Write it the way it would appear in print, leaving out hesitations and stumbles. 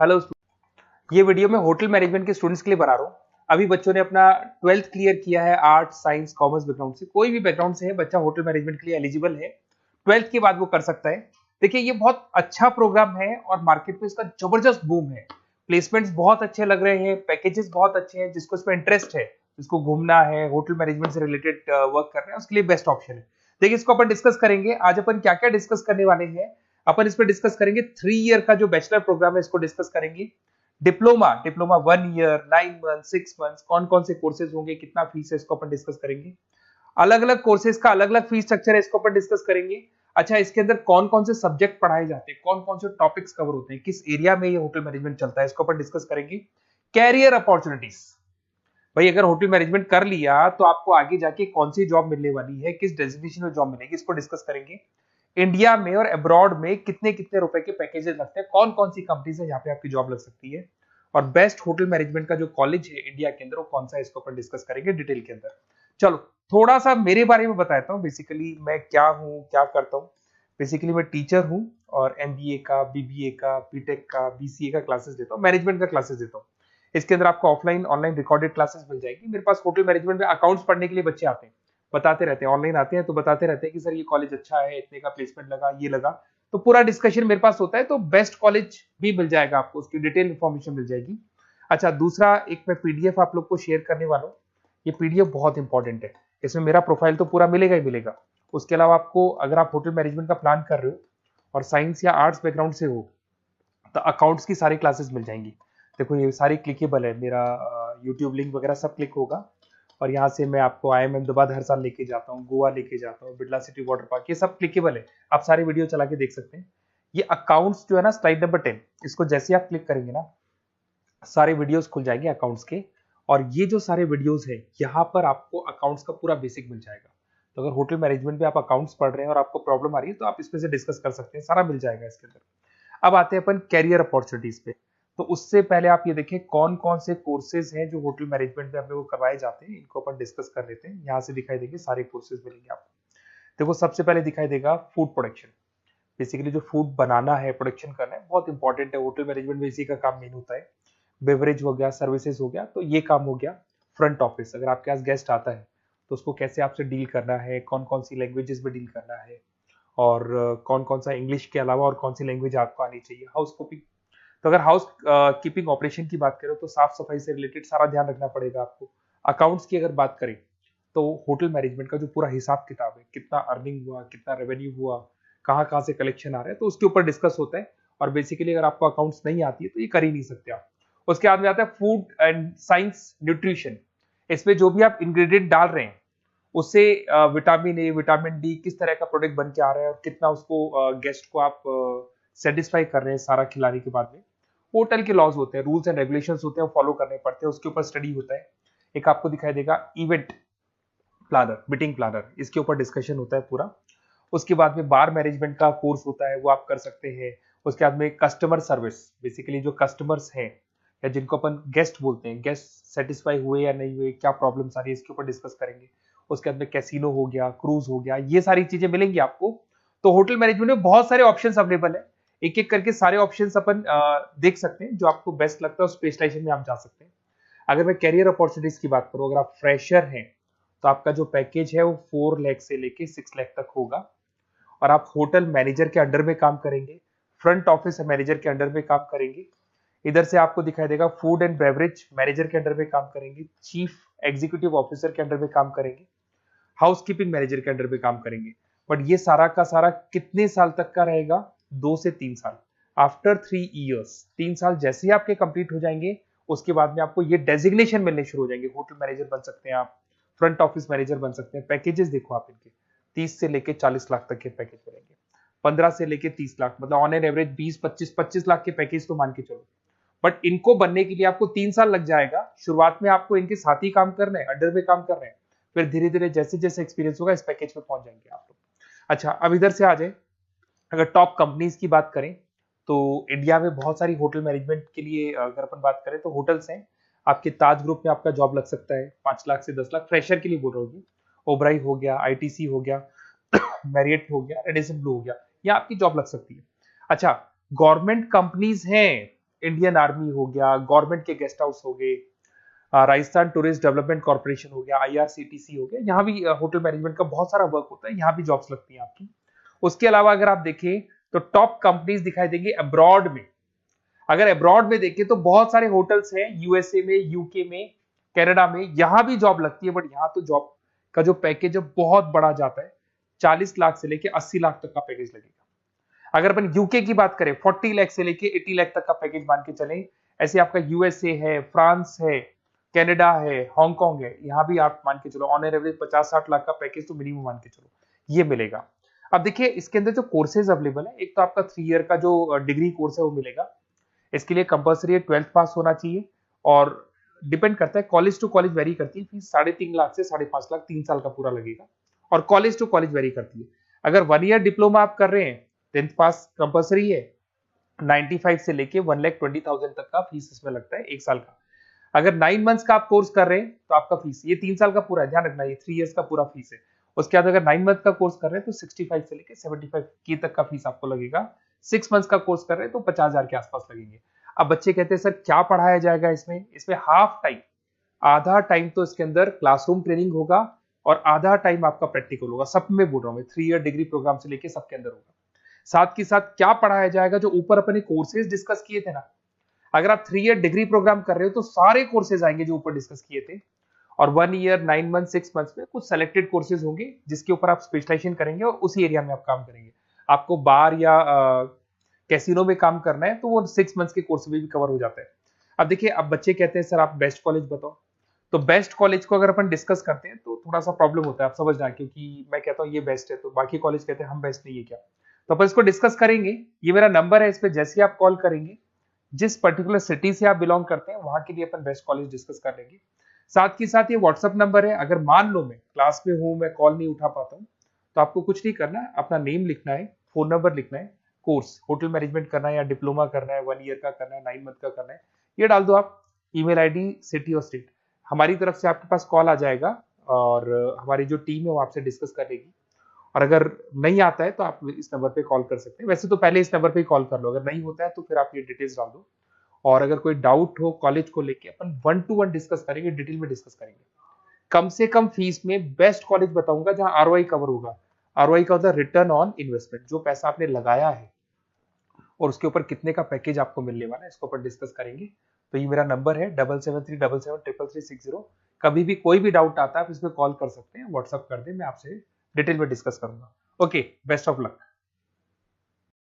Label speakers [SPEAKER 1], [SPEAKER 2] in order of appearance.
[SPEAKER 1] Hello. ये video मैं hotel management के स्टूडेंट्स के लिए बना रहा हूँ। अभी बच्चों ने अपना 12th क्लियर किया है, आर्ट साइंस कॉमर्स बैकग्राउंड से, कोई भी बैकग्राउंड से है बच्चा होटल मैनेजमेंट के लिए एलिजिबल है। 12th के बाद वो कर सकता है। देखिए ये बहुत अच्छा प्रोग्राम है और मार्केट में इसका जबरदस्त बूम है। प्लेसमेंट्स बहुत अच्छे लग रहे हैं, पैकेजेस बहुत अच्छे हैं। जिसको इसमें इंटरेस्ट है, जिसको घूमना है, होटल मैनेजमेंट से रिलेटेड वर्क कर रहे हैं, उसके लिए बेस्ट ऑप्शन है। देखिए इसको अपन डिस्कस करेंगे आज। अपन क्या क्या डिस्कस करने वाले हैं, अपन इस पर डिस्कस करेंगे 3 ईयर का जो बैचलर प्रोग्राम है इसको डिस्कस करेंगे। Diploma diploma 1 year, 9 month, 6 month, कौन कौन से कोर्सेज होंगे, कितना फीस है, इसको अपन डिस्कस करेंगे। अलग अलग कोर्सेज का अलग अलग फीस स्ट्रक्चर है, इसको अपन डिस्कस करेंगे। अच्छा, इसके अंदर कौन कौन से सब्जेक्ट पढ़ाए जाते हैं, कौन कौन से टॉपिक्स कवर होते हैं, किस एरिया में ये होटल मैनेजमेंट चलता है, इसको अपन डिस्कस करेंगे। कैरियर अपॉर्चुनिटीज, भाई अगर होटल मैनेजमेंट कर लिया तो आपको आगे जाके कौन सी जॉब मिलने वाली है, किस डेजिग्नेशन में जॉब मिलेगी, इसको डिस्कस करेंगे। इंडिया में और अब्रॉड में कितने कितने रुपए के पैकेजेस लगते हैं, कौन कौन सी कंपनीज है जहां पे आपकी जॉब लग सकती है, और बेस्ट होटल मैनेजमेंट का जो कॉलेज है इंडिया के अंदर वो कौन सा है, इसको अपन डिस्कस करेंगे डिटेल के अंदर। चलो थोड़ा सा मेरे बारे में बताता हूँ। बेसिकली मैं क्या हूँ, क्या करता हूँ। बेसिकली मैं टीचर हूँ और एमबीए का, बीबीए का, बीटेक का, बीसीए का क्लासेस देता हूँ, मैनेजमेंट का क्लासेस देता हूँ। इसके अंदर आपको ऑफलाइन ऑनलाइन रिकॉर्डेड क्लासेस मिल जाएगी। मेरे पास होटल मैनेजमेंट में अकाउंट्स पढ़ने के लिए बच्चे आते हैं, बताते रहते हैं, ऑनलाइन आते हैं तो बताते रहते हैं कि सर ये कॉलेज अच्छा है, इतने का प्लेसमेंट लगा, ये लगा। तो पूरा डिस्कशन मेरे पास होता है, तो बेस्ट कॉलेज भी मिल जाएगा आपको, उसकी डिटेल इंफॉर्मेशन मिल जाएगी। अच्छा, दूसरा एक मैं पीडीएफ आप लोग को शेयर करने वाला हूँ। ये पीडीएफ बहुत इंपॉर्टेंट है, इसमें मेरा प्रोफाइल तो पूरा मिलेगा ही मिलेगा। उसके अलावा आपको अगर आप होटल मैनेजमेंट का प्लान कर रहे हो और साइंस या आर्ट्स बैकग्राउंड से हो तो अकाउंट्स की सारी क्लासेस मिल जाएंगी। देखो ये सारी क्लिकेबल है, मेरा यूट्यूब लिंक वगैरह सब क्लिक होगा। और यहाँ से मैं आपको आईएम अहमदाबाद हर साल लेके जाता हूँ, गोवा लेके जाता हूँ, बिरला सिटी वाटर पार्क, ये सब क्लिकेबल है। आप सारी वीडियो चला के देख सकते हैं। ये अकाउंट्स जो है ना, स्लाइड नंबर 10, इसको जैसे आप क्लिक करेंगे ना सारे वीडियोस खुल जाएंगे अकाउंट्स के। और ये जो सारे वीडियोस है यहाँ पर आपको अकाउंट्स का पूरा बेसिक मिल जाएगा। तो अगर होटल मैनेजमेंट में आप अकाउंट्स पढ़ रहे हैं और आपको प्रॉब्लम आ रही है तो आप इसमें से डिस्कस कर सकते हैं, सारा मिल जाएगा इसके अंदर। अब आते हैं अपन कैरियर अपॉर्चुनिटीज पे। तो उससे पहले आप ये देखें कौन कौन से कोर्सेज हैं जो होटल मैनेजमेंट में अपने को करवाए जाते हैं, इनको अपन डिस्कस कर लेते हैं। यहाँ से दिखाई देंगे सारे कोर्सेज मिलेंगे आपको। देखो सबसे पहले दिखाई देगा फूड प्रोडक्शन। बेसिकली जो फूड बनाना है, प्रोडक्शन करना है, बहुत इंपॉर्टेंट है होटल मैनेजमेंट में, इसी का काम मेन होता है। बेवरेज हो गया, सर्विसेज हो गया, तो ये काम हो गया। फ्रंट ऑफिस, अगर आपके पास गेस्ट आता है तो उसको कैसे आपसे डील करना है, कौन कौन सी लैंग्वेजेस में डील करना है, और कौन कौन सा इंग्लिश के अलावा और कौन सी लैंग्वेज आपको आनी चाहिए। हाउस कीपिंग, तो अगर हाउस कीपिंग ऑपरेशन की बात करें तो साफ सफाई से रिलेटेड सारा ध्यान रखना पड़ेगा आपको। अकाउंट्स की अगर बात करें तो होटल मैनेजमेंट का जो पूरा हिसाब किताब है, कितना अर्निंग हुआ, कितना रेवेन्यू हुआ, कहाँ कहाँ से कलेक्शन आ रहा है, तो उसके ऊपर डिस्कस होता है। और बेसिकली अगर आपको अकाउंट्स नहीं आती है तो ये कर ही नहीं सकते आप। उसके बाद में आता है फूड एंड साइंस न्यूट्रिशन। इसमें जो भी आप इंग्रेडिएंट डाल रहे हैं उससे विटामिन ए, विटामिन डी, किस तरह का प्रोडक्ट बन के आ रहा है और कितना उसको गेस्ट को आप सेटिस्फाई कर रहे हैं सारा खिलाने के बाद में। होटल के लॉज होते हैं, रूल्स एंड रेगुलेशंस होते हैं, वो फॉलो करने पड़ते हैं, उसके ऊपर स्टडी होता है। एक आपको दिखाई देगा इवेंट प्लानर, मीटिंग प्लानर, इसके ऊपर डिस्कशन होता है पूरा। उसके बाद में बार मैनेजमेंट का कोर्स होता है, वो आप कर सकते हैं। उसके बाद में कस्टमर सर्विस, बेसिकली जो कस्टमर्स हैं या जिनको अपन गेस्ट बोलते हैं, गेस्ट सेटिस्फाई हुए या नहीं हुए, क्या प्रॉब्लम्स आ रही है, इसके ऊपर डिस्कस करेंगे। उसके बाद में कैसीनो हो गया, क्रूज हो गया, ये सारी चीजें मिलेंगी आपको। तो होटल मैनेजमेंट में बहुत सारे ऑप्शंस अवेलेबल है, एक एक करके सारे ऑप्शंस अपन देख सकते हैं। जो आपको बेस्ट लगता है उस स्पेशलाइजेशन में आप जा सकते हैं। अगर मैं कैरियर अपॉर्चुनिटीज की बात करूं, अगर आप फ्रेशर हैं तो आपका जो पैकेज है वो 4 लाख से लेके 6 लाख तक होगा। और आप होटल मैनेजर के अंडर में काम करेंगे, फ्रंट ऑफिस मैनेजर के अंडर में काम करेंगे। इधर से आपको दिखाई देगा फूड एंड बेवरेज मैनेजर के अंडर में काम करेंगे, चीफ एग्जीक्यूटिव ऑफिसर के अंडर में काम करेंगे, हाउसकीपिंग मैनेजर के अंडर में काम करेंगे। बट ये सारा का सारा कितने साल तक का रहेगा? 2 से 3 साल। आफ्टर 3 ईयर्स, 3 साल जैसे ही आपके कंप्लीट हो जाएंगे उसके बाद में आपको ये डेजिग्नेशन मिलने शुरू हो जाएंगे। होटल मैनेजर बन सकते हैं आप, फ्रंट ऑफिस मैनेजर बन सकते हैं। पैकेजेस देखो आप इनके, 30 से लेके 40 लाख तक के पैकेज मिलेंगे, 15 से लेके 30 लाख, मतलब ऑन एन एवरेज 20-25 लाख के पैकेज तो मान के चलो। बट इनको बनने के लिए आपको 3 साल लग जाएगा। शुरुआत में आपको इनके साथ ही काम करना है, अंडर में काम कर रहे हैं, फिर धीरे धीरे जैसे जैसे एक्सपीरियंस होगा इस पैकेज में पहुंच जाएंगे आप लोग। अच्छा, अब इधर से आ जाए, अगर टॉप कंपनीज की बात करें तो इंडिया में बहुत सारी होटल मैनेजमेंट के लिए अगर अपन बात करें तो होटल्स हैं। आपके ताज ग्रुप में आपका जॉब लग सकता है 5 लाख से 10 लाख, फ्रेशर के लिए बोल रहा हूँ। ओबराई हो गया, आईटीसी हो गया, मैरियट हो गया, रेडिसन ब्लू हो गया, ये आपकी जॉब लग सकती है। अच्छा, गवर्नमेंट कंपनीज हैं इंडियन आर्मी हो गया, गवर्नमेंट के गेस्ट हाउस हो गए, राजस्थान टूरिस्ट डेवलपमेंट कॉर्पोरेशन हो गया, आईआरसीटीसी हो गया, यहाँ भी होटल मैनेजमेंट का बहुत सारा वर्क होता है, यहाँ भी जॉब्स लगती हैं आपकी। उसके अलावा अगर आप देखें तो टॉप कंपनीज दिखाई देंगे अब्रॉड में। अगर अब्रॉड में देखें तो बहुत सारे होटल्स हैं यूएसए में, यूके में, कनाडा में, यहां भी जॉब लगती है, बट यहाँ तो जॉब का जो पैकेज है बहुत बड़ा जाता है, 40 लाख से लेके 80 लाख तक का पैकेज लगेगा। अगर अपन यूके की बात करें 40 लाख से लेके 80 लाख तक का पैकेज मान के चलें। ऐसे आपका यूएसए है, फ्रांस है, कनाडा है, हांगकांग है, यहाँ भी आप मान के चलो ऑन एन एवरेज 50-60 लाख का पैकेज तो मिनिमम मान के चलो ये मिलेगा। अब देखिए इसके अंदर जो कोर्सेज अवेलेबल है, एक तो आपका 3 ईयर का जो डिग्री कोर्स है वो मिलेगा। इसके लिए कंपलसरी 12th पास होना चाहिए, और डिपेंड करता है कॉलेज टू कॉलेज वेरी करती है फीस, 3.5 लाख से 5.5 लाख 3 साल का पूरा लगेगा, और कॉलेज टू कॉलेज वेरी करती है। अगर 1 ईयर डिप्लोमा आप कर रहे हैं, 10th पास कंपलसरी है, 95 से लेके 1,20,000 तक का फीस इसमें लगता है 1 साल का। अगर 9 मंथ्स का आप कोर्स कर रहे हैं तो आपका फीस, ये 3 साल का पूरा है, ध्यान रखना ये 3 इयर्स का पूरा फीस है। उसके बाद अगर 9 मंथ का कोर्स कर रहे हैं तो 65 से लेके 75 के तक का फीस आपको लगेगा। 6 मंथ्स का कोर्स कर रहे हैं तो 50,000 के आसपास लगेंगे। अब बच्चे कहते हैं सर क्या पढ़ाया जाएगा इसमें? इसमें हाफ टाइम, आधा टाइम तो इसके अंदर क्लासरूम ट्रेनिंग होगा और आधा टाइम आपका प्रैक्टिकल होगा। सब में बोल रहा हूँ मैं, 3 ईयर डिग्री प्रोग्राम से लेके सबके अंदर होगा। साथ के साथ क्या पढ़ाया जाएगा, जो ऊपर अपने कोर्सेज डिस्कस किए थे ना, अगर आप 3 ईयर डिग्री प्रोग्राम कर रहे हो तो सारे कोर्सेज आएंगे जो ऊपर डिस्कस किए थे, और 1 ईयर 9 मंथ 6 मंथ्स में कुछ सेलेक्टेड कोर्सेज होंगे जिसके ऊपर आप स्पेशलाइजेशन करेंगे और उसी एरिया में आप काम करेंगे। आपको बार या कैसीनो में काम करना है तो वो 6 मंथ्स के कोर्स में भी कवर हो जाता है। अब देखिए, अब बच्चे कहते हैं सर आप बेस्ट कॉलेज बताओ, तो बेस्ट कॉलेज को अगर अपन डिस्कस करते हैं तो थोड़ा सा प्रॉब्लम होता है, आप समझना, क्योंकि मैं कहता हूँ ये बेस्ट है तो बाकी कॉलेज कहते हैं हम बेस्ट नहीं है क्या। तो अपन इसको डिस्कस करेंगे। ये मेरा नंबर है, इस पे जैसे ही आप कॉल करेंगे, जिस पर्टिकुलर सिटी से आप बिलोंग करते हैं वहां के लिए अपन बेस्ट कॉलेज डिस्कस कर लेंगे। साथ ही साथ ये व्हाट्सअप नंबर है, अगर मान लो मैं क्लास में हूं, मैं कॉल नहीं उठा पाता हूँ, तो आपको कुछ नहीं करना है, अपना नेम लिखना है, फोन नंबर लिखना है, कोर्स होटल मैनेजमेंट करना है या डिप्लोमा करना है, 1 ईयर का करना है, 9 मंथ का करना है, ये डाल दो आप, ईमेल आईडी, सिटी और स्टेट, हमारी तरफ से आपके पास कॉल आ जाएगा और हमारी जो टीम है वो आपसे डिस्कस करेगी। और अगर नहीं आता है तो आप इस नंबर पे कॉल कर सकते हैं, वैसे तो पहले इस नंबर पे कॉल कर लो, अगर नहीं होता है तो फिर आप ये डिटेल्स डाल दो। और अगर कोई डाउट हो कॉलेज को लेके, अपन 1 to 1 डिस्कस करेंगे, डिटेल में डिस्कस करेंगे। कम से कम फीस में बेस्ट कॉलेज बताऊंगा जहां आरओआई कवर होगा। आरओआई का होता है रिटर्न ऑन इन्वेस्टमेंट, जो पैसा आपने लगाया है और उसके ऊपर कितने का पैकेज आपको मिलने वाला है, इसको अपन डिस्कस करेंगे। तो ये मेरा नंबर है 7737733360। कभी भी कोई भी डाउट आता है आप इस पर कॉल कर सकते हैं, व्हाट्सअप कर दे, मैं आपसे डिटेल में डिस्कस करूंगा। Okay, best of luck.